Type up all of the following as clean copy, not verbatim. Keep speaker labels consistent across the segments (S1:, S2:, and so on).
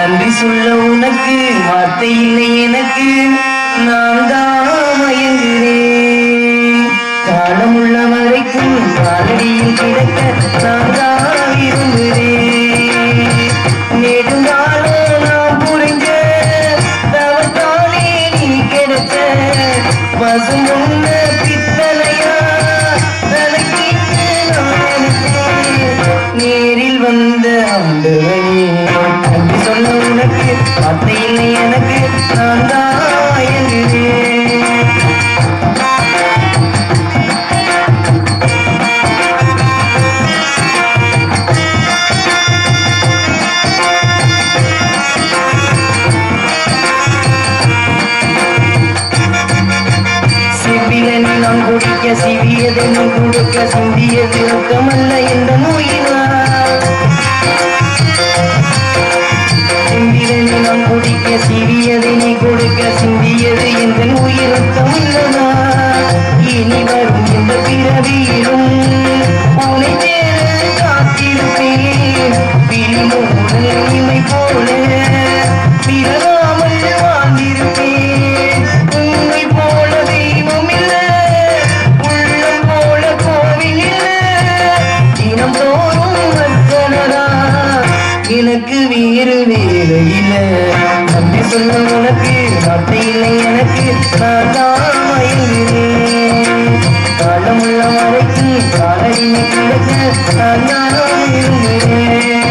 S1: நன்றி சொல்ல உனக்கு வார்த்தை இல்லை எனக்கு, நான் தான் மயங்குகிறேன். காலமுள்ள வரைக்கும் காலடியில் கிடக்க நான் தான் விரும்புகிறேன். நெடுங்காலம் நான் புரிஞ்ச தவத்தாலே நீ கிடைச்ச பசும் உண்ண பித்தளையா தலைக்கிட்டு நான் நேரில் வந்த ஆண்டவனே. நன்றி சொல்ல உனக்கு வார்த்தை இல்லை எனக்கு, நான் தான் மயங்குகிறேன். நான் குடிக்க சிவியதை நீ கொடுக்க சிந்தியது ரொக்கமல்ல என்ற நோயினால். சிந்தியதை நான் குடிக்க சிவியதை நீ கொடுக்க சிந்தியது என்ற நோய் ரொக்கமல்லதா. இனி வரும் இந்த பிறவியிலும் உனை தேர காத்திருப்பேன். பிரிமூடல் இமை போல பிறகாமல் வாழ்ந்திருப்பேன். உன்னை போல தெய்வம் இல்லை, உள்ளம் போல கோவில் இல்லை. தினம் தோறும் வர்த்தனரா எனக்கு வேறு வேறு இல்லை. நன்றி சொல்ல உனக்கு வார்த்தை இல்லை எனக்கு, நான் தான் மயங்குகிறேன். காலமுள்ள வரைக்கும் காலடிமை கிடக்க நான் தான் விரும்புகிறேன்.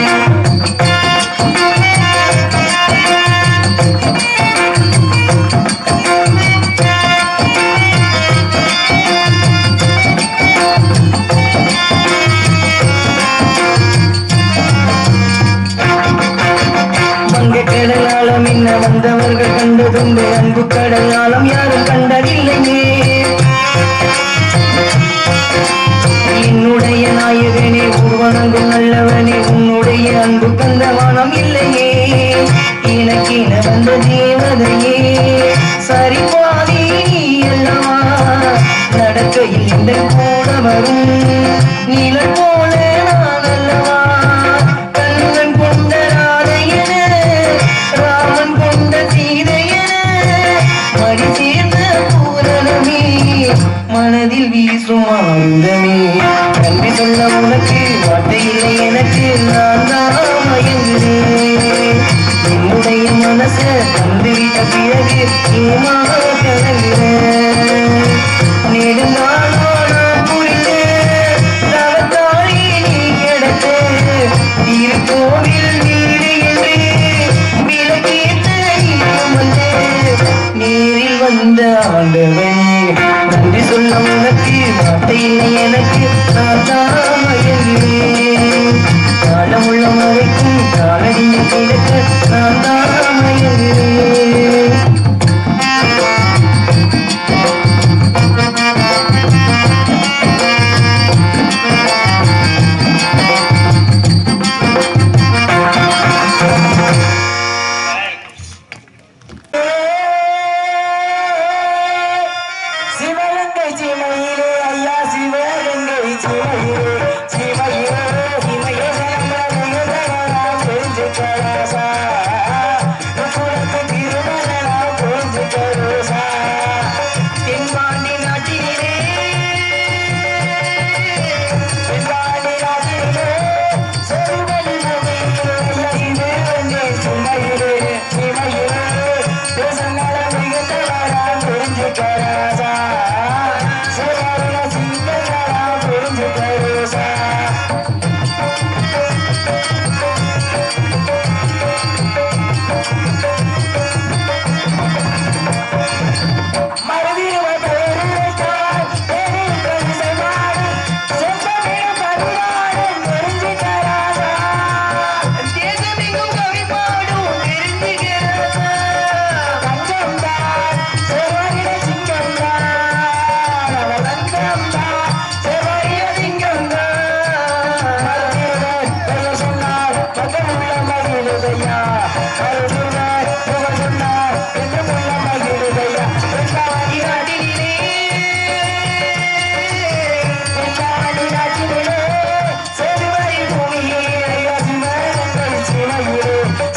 S1: கடலாளம் என்ன வந்தவர்கள் கண்டதுண்டு, அன்பு கடலாளம் யாரும் கண்டதில்லையே. என்னுடைய நாயகனே உருவனங்கும் நல்லவனே, உன்னுடைய அன்பு கந்தவானம் இல்லையே. எனக்கென வந்த தேவதையே சரிபாதி அல்லவா. நடக்கையில் இந்த கூட வரும் நீலர் போல நான் அல்லவா. கண்ணன் கொண்ட ராதையன ராமன் கொண்ட சீதையன மடி சேர்ந்த பூரணமே மனதில் வீசும் ஆனந்தமே. நன்றி சொல்ல உனக்கு வார்த்தை இல்லை எனக்கு, நான் தான் மயங்குகிறேன். என்னுடைய மனச தந்துவிட்ட பிறகு ஏமா கலங்குகிறேன். நெடுநாளா நான் புரிந்த தவத்தாலே நீ கிடக்க திருக்கோவில் வீடு என்று விலகேற்ற நீயும் வந்த நேரில் வந்த ஆண்டவனே. நன்றி சொல்ல உனக்கு வார்த்தை இல்லை எனக்கு, நான் தான் மயங்குகிறேன். காலமுள்ள வரைக்கும் காலடியில் கிடக்க நான் தான் மயங்குகிறேன்.
S2: சிவகங்கை சீமையிலே ஐயா சிவகங்கை சீமையிலே சீமையிலே சீமையே தெரிஞ்சுக்கலாசா குலத்து திருமணா புரிஞ்சுக்கலோசா. தென்பாண்டி நாட்டிலே தென்பாண்டி நாட்டிலே செருவழி நதியிலே இது வந்தே சீமையிலே சீமையிலே தேசங்கள மிகுந்தவரா புரிஞ்சுக்கலாசா.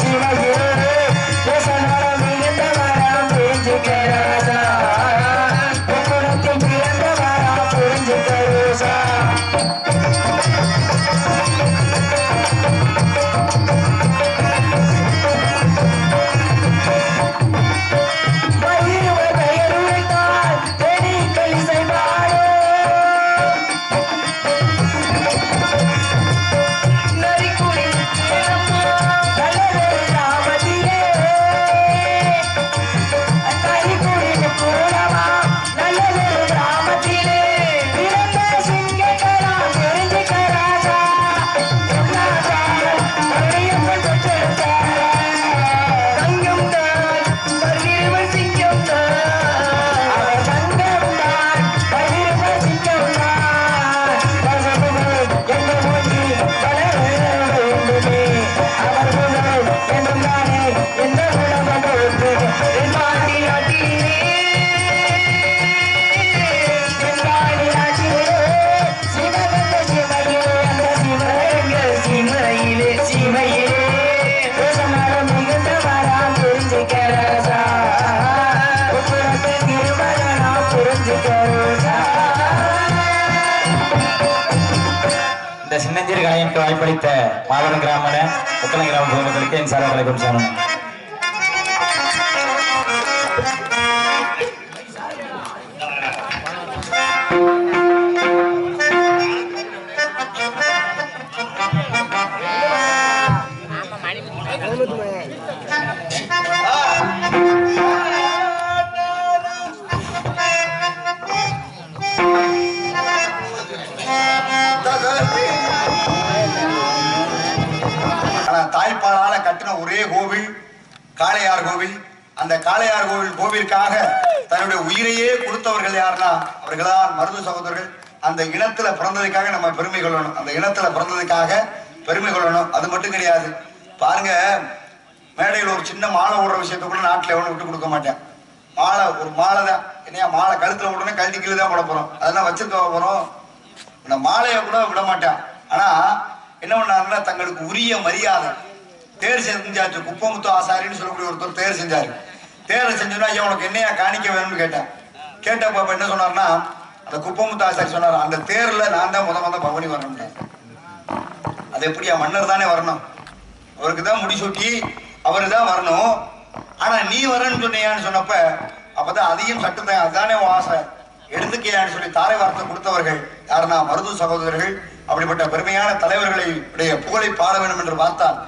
S2: சிவகிரே இந்த சின்னஞ்சிறு கலைஞருக்கு வாய்ப்பளித்த மாவட்டம் கிராம உக்கலம் கிராம பொதுமக்களுக்கு என் சார்பாக வணக்கம் சொல்லணும்.
S3: தாய்ப்பாலால கட்டின ஒரே கோவில் காளையார் கோவில். அந்த காளையார் கோவிலுக்காக தன்னுடைய உயிரையே கொடுத்தவர்கள் யாருன்னா அவர்களால் மருது சகோதரர்கள். அந்த இனத்துல பிறந்ததுக்காக நம்ம பெருமை கொள்ளணும். அந்த இனத்துல பிறந்ததுக்காக பெருமை கொள்ளணும். அது மட்டும் கிடையாது. பாருங்க, மேடையில் ஒரு சின்ன மாலை ஓடுற விஷயத்த கூட நாட்டில் எவனும் விட்டு கொடுக்க மாட்டேன். மாலை ஒரு மாலை தான். என்னையா மாலை கழுத்துல உடனே கழட்டி கீழே தான் போட போறோம். அதெல்லாம் வச்சிருக்க போறோம். இந்த மாலையை கூட விட மாட்டான். ஆனா என்ன பண்ணாருன்னா தங்களுக்கு உரிய மரியாதை தேர் செஞ்சாச்சு. குப்பமுத்து ஆசாரின்னு சொல்லக்கூடிய ஒருத்தர் தேர் செஞ்சாரு. தேரை செஞ்சோன்னா ஐயா உனக்கு என்னையா காணிக்க வேணும்னு கேட்டேன். கேட்டப்ப என்ன சொன்னார்னா அந்த குப்பமுத்து ஆசாரி சொன்னார், அந்த தேர்ல நான் தான் முத பவனி வரணும். அது எப்படியா மன்னர் தானே வரணும், அவருக்கு தான் முடிசூட்டி அவரு தான் வரணும். ஆனா நீ வரன்னு சொன்னியான்னு சொன்னப்ப அப்பதான் அதிகம் சட்டத்தை அதுதானே ஆசை எடுத்துக்கையான்னு சொல்லி தாரை வார்த்தை கொடுத்தவர்கள் யாருன்னா மருது சகோதரர்கள். அப்படிப்பட்ட பெருமையான தலைவர்களை புகழை பாட வேண்டும் என்று பார்த்தால்,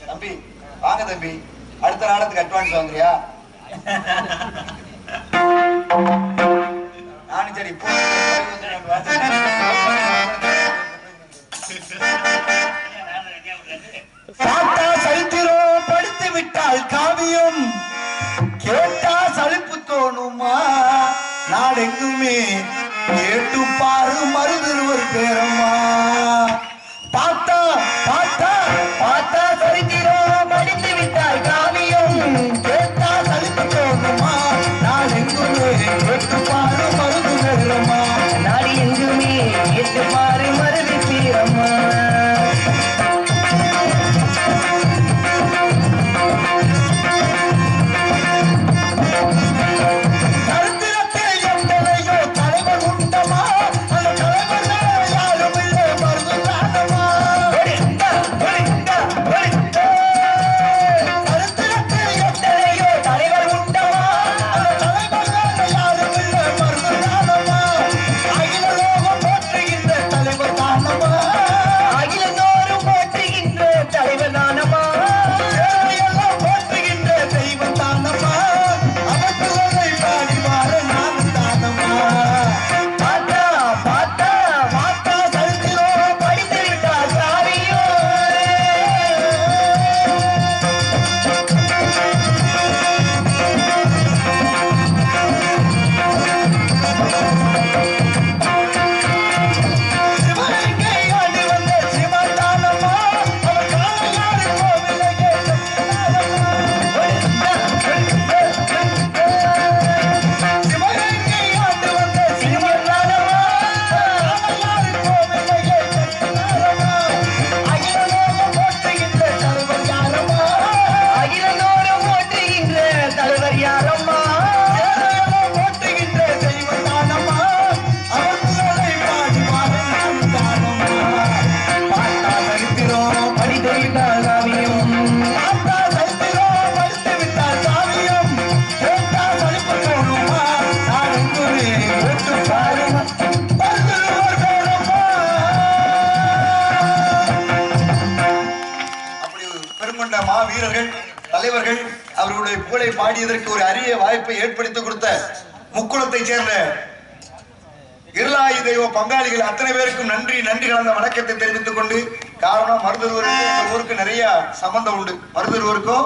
S3: தம்பி வாங்க தம்பி, அடுத்த நாடத்துக்கு அட்வான்ஸ் வாங்குறியா? நானும் சரி பாட்டா சரித்திரோ படித்து விட்டால் காவியம் கேட்டா சலிப்பு தோணுமா? நாடெங்குமே கேட்டு பாரு மருதுருவர் பேரம்மா. பாட்டா பாட்டா பாட்டா சரித்திரம் படித்து விட்டால் காவியம் கேட்டா சலிப்பு தோணுமா? நாடெங்குமே கேட்டு பாரு மருது பேரம்மா.
S1: நாடு எங்குமே கேட்டு பாரு மருது பேரம்மா.
S3: தலைவர்கள் அவர்களுடைய புகழை பாடியதற்கு ஒரு அரிய வாய்ப்பை ஏற்படுத்தி கொடுத்த முக்குளத்தை சேர்ந்த இருளாயி தெய்வ பங்காளிகள் அத்தனை பேருக்கும் நன்றி கலந்த வணக்கத்தை தெரிவித்துக் கொண்டு, காரணம் மருதூருக்கு ஊருக்கு நிறைய சம்பந்தம் உண்டு. மருதூருக்கும்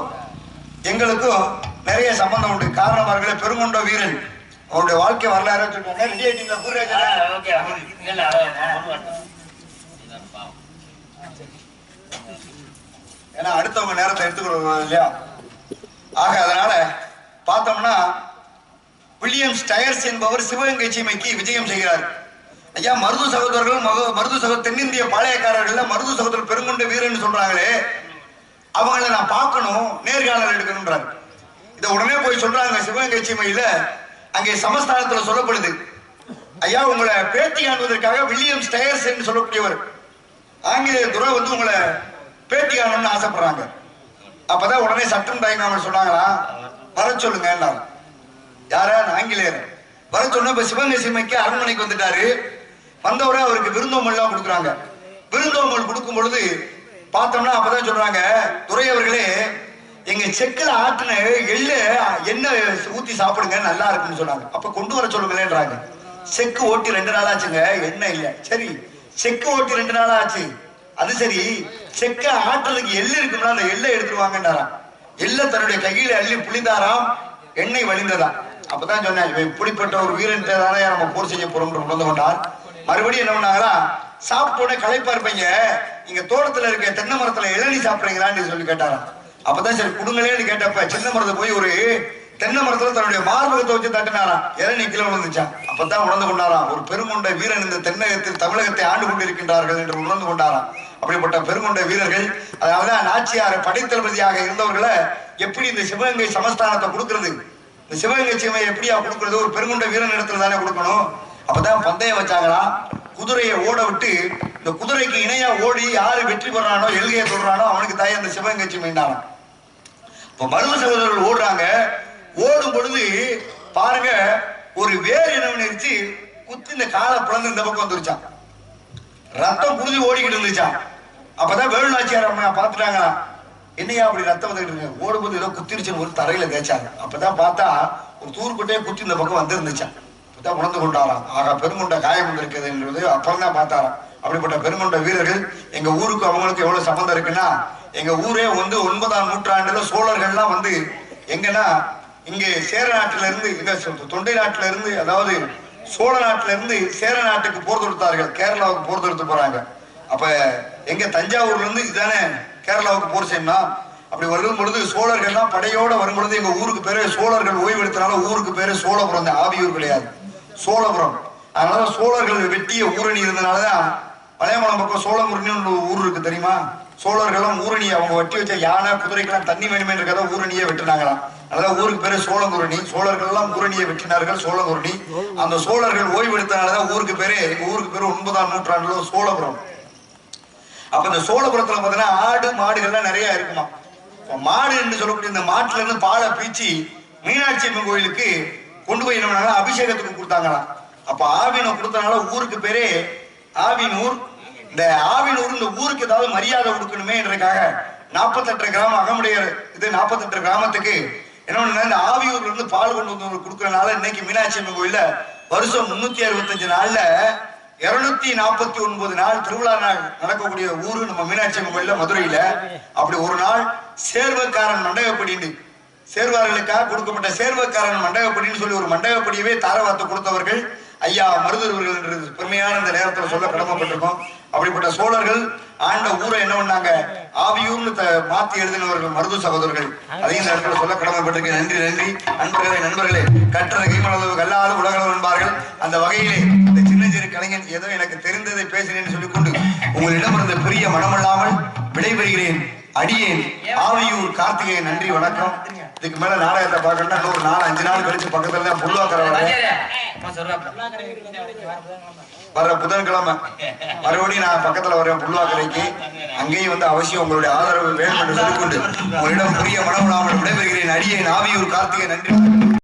S3: எங்களுக்கும் நிறைய சம்பந்தம் உண்டு. காரணம் அவர்களே பெருங்கொண்ட வீரன் அவருடைய வாழ்க்கை வரலாறு ஏன்னா அடுத்தவங்க நேரத்தை எடுத்துக்கொள்வது இல்லையா. ஆக அதனால பார்த்தோம்னா வில்லியம்ஸ் டயர்ஸ் என்பவர் சிவகங்கை சீமைக்கு விஜயம் செய்கிறார். ஐயா மருது சகோதரர்கள் தென்னிந்திய பாளையக்காரர்கள் மருது சகோதரர் பெருங்கொண்ட வீரன் சொல்றாங்களே, அவங்களை நான் பார்க்கணும், நேர்காணல் எடுக்கணும்ன்றாங்க. இதை உடனே போய் சொல்றாங்க சிவகங்கை சீமையில. அங்கே சமஸ்தானத்துல சொல்லப்படுது, ஐயா உங்களை பேட்டி காணுவதற்காக வில்லியம்ஸ் டயர்ஸ் என்று சொல்லக்கூடியவர் ஆங்கிலேய துறை வந்து உங்களை பேட்டி காணணும்னு ஆசைப்படுறாங்க. அப்பதான் உடனே சட்டம் தயங்காமல் சொன்னாங்களா, வர சொல்லுங்க. யார? ஆங்கிலேயர் வர சொன்ன. இப்ப சிவகங்கை சீமைக்கு அரண்மனைக்கு வந்துட்டாரு. வந்தவரை அவருக்கு விருந்தோம்பல் எல்லாம் கொடுக்குறாங்க. விருந்தோம்பல் கொடுக்கும் பொழுது பார்த்தோம்னா அப்பதான் சொல்றாங்க, துரை அவர்களே எங்க செக்குல ஆட்டின எள்ளு எண்ணெய் ஊத்தி சாப்பிடுங்க, நல்லா இருக்குன்னு சொன்னாங்க. அப்ப கொண்டு வர சொல்லுங்களேன்றாங்க. செக்கு ஓட்டி 2 நாள் ஆச்சுங்க, எண்ணெய் இல்ல. சரி, செக்கு ஓட்டி 2 நாள் ஆச்சு, அது சரி, செக்க ஆட்டுறதுக்கு எள்ளு இருக்கும்னா அந்த எள்ளை எடுத்துருவாங்கன்றாராம். எள்ள தன்னுடைய கையில அள்ளி புளிந்தாராம், எண்ணெய் வழிந்ததா. அப்பதான் சொன்னேன், இப்படிப்பட்ட ஒரு வீரன் தானே நம்ம போர் செய்ய போறோம் உணர்ந்து கொண்டார். மறுபடியும் என்ன பண்ணாங்களா, சாப்பிட்டோட களைப்பா இருப்பீங்க, நீங்க தோட்டத்துல இருக்க தென்னை மரத்துல இளநீ சாப்பிடுறீங்களான்னு சொல்லி கேட்டாராம். அப்பதான் சரி குடுங்களேன்னு கேட்டப்ப சின்ன மரத்தை போய் ஒரு தென்னை மரத்துல தன்னுடைய மார்பகத்தை வச்சு தட்டினாராம், இளநீ கீழே விழுந்துச்சான். அப்பதான் உணர்ந்து கொண்டாராம், ஒரு பெருங்கொண்ட வீரன் இந்த தென்னகத்தில் தமிழகத்தை ஆண்டு கொண்டிருக்கின்றார்கள் என்று உணர்ந்து கொண்டாராம். அப்படிப்பட்ட பெருங்கொண்ட வீரர்கள், அதனாலதான் நாச்சியார் படைத்தளபதியாக இருந்தவர்களை எப்படி இந்த சிவகங்கை சமஸ்தானத்தை கொடுக்கிறது, இந்த சிவகங்கை சீமையை எப்படியா கொடுக்கிறது, ஒரு பெருங்கொண்ட வீரன் இடத்துல தானே கொடுக்கணும். அப்பதான் பந்தயம் வச்சாங்களாம். குதிரையை ஓட விட்டு இந்த குதிரைக்கு இணையா ஓடி யாரு வெற்றி பெறானோ எல்கையை சொல்றானோ அவனுக்கு தாய் அந்த சிவகங்கை சீமைண்டான. இப்ப மருது சகோதரர்கள் ஓடுறாங்க. ஓடும் பொழுது பாருங்க, ஒரு வேர் என்ன நினைச்சு குத்தி இந்த காலை பிளந்து இந்த பக்கம் வந்துருச்சான், ரத்தம் புழுதி ஓடிக்கிட்டு இருந்துச்சான். அப்பதான் வேலுநாச்சியார் அம்மா பாத்துட்டாங்களா, என்னையா அப்படி ரத்தம் வந்துகிட்டு இருக்கு, ஓடும்போது ஏதோ குத்திருச்சுன்னு ஒரு தரையில தேய்ச்சாங்க. அப்பதான் பார்த்தா ஒரு தூர்பட்டையே குத்தி இந்த பக்கம் வந்துருந்துச்சான். அப்பதான் உணர்ந்து கொண்டாராம், ஆகா பெருங்கொண்ட காயம் வந்திருக்குது என்றது அப்புறம் தான் பார்த்தாராம். அப்படிப்பட்ட பெருங்கொண்ட வீரர்கள் எங்க ஊருக்கு அவங்களுக்கு எவ்வளவு சம்பந்தம் இருக்குன்னா, எங்க ஊரே வந்து 9ஆம் நூற்றாண்டுல சோழர்கள்லாம் வந்து எங்கன்னா இங்கே சேர நாட்டில இருந்து எங்க தொண்டை நாட்டில இருந்து, அதாவது சோழ நாட்டில இருந்து சேர நாட்டுக்கு போர் தொடுத்தார்கள், கேரளாவுக்கு போர் தொடுத்து போறாங்க. அப்ப எங்க தஞ்சாவூர்ல இருந்து இதுதானே கேரளாவுக்கு போர் செய்யணும். அப்படி வரும் பொழுது சோழர்கள்லாம் படையோட வரும் பொழுது எங்க ஊருக்கு பேரு, சோழர்கள் ஓய்வெடுத்தனால ஊருக்கு பேரு சோழபுரம் தான், ஆவியூர் கிடையாது, சோழபுரம். அதனால சோழர்கள் வெட்டிய ஊரணி இருந்தனாலதான் பழையமலம் பக்கம் சோழமுரணின்னு ஊர் இருக்கு தெரியுமா. சோழர்களும் ஊரணி அவங்க வெட்டி வச்ச யானை குதிரைக்கெல்லாம் தண்ணி வேணுமே இருக்கதான் ஊரணியை வெட்டினாங்களாம். அதனால ஊருக்கு பேரு சோழங்குரணி. சோழர்கள் எல்லாம் ஊரணியை வெட்டினார்கள், சோழங்குரணி. அந்த சோழர்கள் ஓய்வெடுத்தனாலதான் ஊருக்கு பேரு, எங்க ஊருக்கு பேரு 9ஆம் நூற்றாண்டுல சோழபுரம். அப்ப இந்த சோழபுரத்துல பாத்தீங்கன்னா ஆடு மாடுகள்லாம் நிறைய இருக்குமா. மாடு என்று சொல்லக்கூடிய இந்த மாட்டுல இருந்து பாலை பீச்சி மீனாட்சி அம்மன் கோயிலுக்கு கொண்டு போய் என்ன அபிஷேகத்துக்கு கொடுத்தாங்களாம். அப்ப ஆவினை கொடுத்தனால ஊருக்கு பேரே ஆவினூர். இந்த ஆவினூர் இந்த ஊருக்கு ஏதாவது மரியாதை கொடுக்கணுமே என்றதுக்காக 48 கிராமம் அகமுடைய இது 48 கிராமத்துக்கு என்ன பண்ணா, இந்த ஆவியூர்ல இருந்து பால் கொண்டு வந்து கொடுக்கறதுனால இன்னைக்கு மீனாட்சி அம்மன் கோயில்ல வருஷம் 365 நாள்ல 249 நாள் திருவிழா நாள் நடக்கக்கூடிய ஊரு நம்ம மீனாட்சி அம்மன் கோயில்ல மதுரையில. அப்படி ஒரு நாள் சேர்வக்காரன் மண்டகப்படின்னு, சேர்வார்களுக்காக கொடுக்கப்பட்ட சேர்வக்காரன் மண்டகப்படின்னு சொல்லி ஒரு மண்டகப்படியவே தாரவாத்து கொடுத்தவர்கள் ஐயா மருதூர்கள் என்று பெருமையான இந்த நேரத்தில் சொல்ல கடமைப்பட்டிருக்கோம். அப்படிப்பட்ட சோழர்கள் ஆண்ட ஊரை என்ன பண்ணாங்க, ஆவியூர்னு மாத்தி எழுதினவர்கள் மருது சகோதரர்கள். அதையும் இந்த இடத்துல சொல்ல கடமைப்பட்டிருக்கேன். நன்றி நன்றி நண்பர்களே. கற்றது கைமளவு கல்லாது உலகளவு என்பார்கள். அந்த வகையிலே இந்த சின்ன சிறு கலைஞன் ஏதோ எனக்கு தெரிந்ததை பேசினேன்னு சொல்லிக்கொண்டு உங்களிடமிருந்து பெரிய மனமல்லாமல் விடைபெறுகிறேன். அடியேன் ஆவியூர் கார்த்திகேயன். நன்றி வணக்கம். இதுக்கு மேல நாடகத்தை பார்க்கணும்னா ஒரு 4-5 நாள் கழிச்சு பக்கத்துல தான் புல்வாக்கரை வர்ற புதன்கிழமை மறுபடியும் நான் பக்கத்துல வரேன் புல்வாக்கரைக்கு. அங்கேயும் வந்து அவசியம் உங்களுடைய ஆதரவு வேண்டும் என்று சொல்லிக்கொண்டு உங்களிடம் புரிய மனமுடாமல் விடைபெறுகிறேன். அடியேன் ஆவியூர் கார்த்திகேயன். நன்றி.